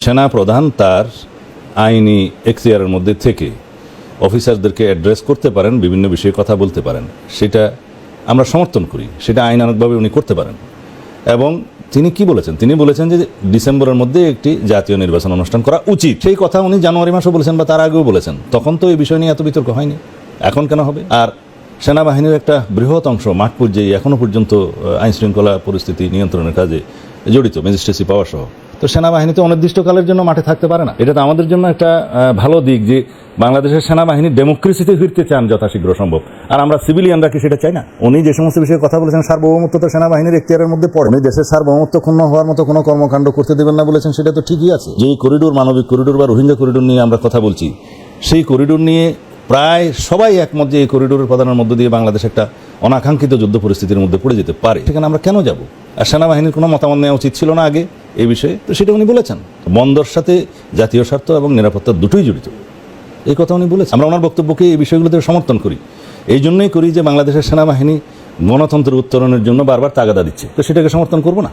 সেনা প্রধান তার আইনি এখতিয়ারের মধ্যে থেকে অফিসারদেরকে অ্যাড্রেস করতে পারেন, বিভিন্ন বিষয়ে কথা বলতে পারেন, সেটা আমরা সমর্থন করি, সেটা আইনানুগভাবে উনি করতে পারেন। এবং তিনি কি বলেছেন? তিনি বলেছেন যে ডিসেম্বরের মধ্যে একটি জাতীয় নির্বাচন অনুষ্ঠান করা উচিত। সেই কথা উনি জানুয়ারি মাসে বলেছেন বা তার আগেও বলেছেন। তখন তো এই বিষয় নিয়ে এত বিতর্ক হয়নি, এখন কেন হবে? আর সেনাবাহিনীর একটা বৃহৎ অংশ মাঠ পর্যায়ে এখনও পর্যন্ত আইনশৃঙ্খলা পরিস্থিতি নিয়ন্ত্রণের কাজে জড়িত, ম্যাজিস্ট্রেসি পাওয়ার সহ। তো সেনাবাহিনী তো অনির্দিষ্টকালের জন্য মাঠে থাকতে পারে না। এটা তো আমাদের জন্য একটা ভালো দিক যে বাংলাদেশের সেনাবাহিনী ডেমোক্রেসিতে ফিরতে চান যথাশীঘ্র সম্ভব। আর আমরা সিভিলিয়ানরা কি সেটা চাই না? উনি যে সমস্ত বিষয়ে কথা বলেছেন, সার্বভৌমত্ব তো সেনাবাহিনীর এখতিয়ারের মধ্যে পড়ে। উনি দেশের সার্বভৌমত্ব ক্ষুণ্ণ হওয়ার মতো কোনো কর্মকাণ্ড করতে দেবেন না বলেছেন, সেটা তো ঠিকই আছে। যে করিডোর, মানবিক করিডোর বা রোহিঙ্গা করিডোর নিয়ে আমরা কথা বলছি, সেই করিডোর নিয়ে প্রায় সবাই একমত যে এই করিডোরের প্রদানের মধ্য দিয়ে বাংলাদেশ একটা অনাকাঙ্ক্ষিত যুদ্ধ পরিস্থিতির মধ্যে পড়ে যেতে পারে। সেখানে আমরা কেন যাব? আর সেনাবাহিনীর কোনো মতামত নেওয়া উচিত ছিল না আগে এই বিষয়ে? তো সেটা উনি বলেছেন। বন্দর সাথে জাতীয় স্বার্থ এবং নিরাপত্তা দুটোই জড়িত, এই কথা উনি বলেছেন। আমরা ওনার বক্তব্যকে এই বিষয়গুলোতে সমর্থন করি। এই জন্যই করি যে বাংলাদেশের সেনাবাহিনী গণতন্ত্রের উত্তরণের জন্য বারবার তাগাদা দিচ্ছে, তো সেটাকে সমর্থন করবো না।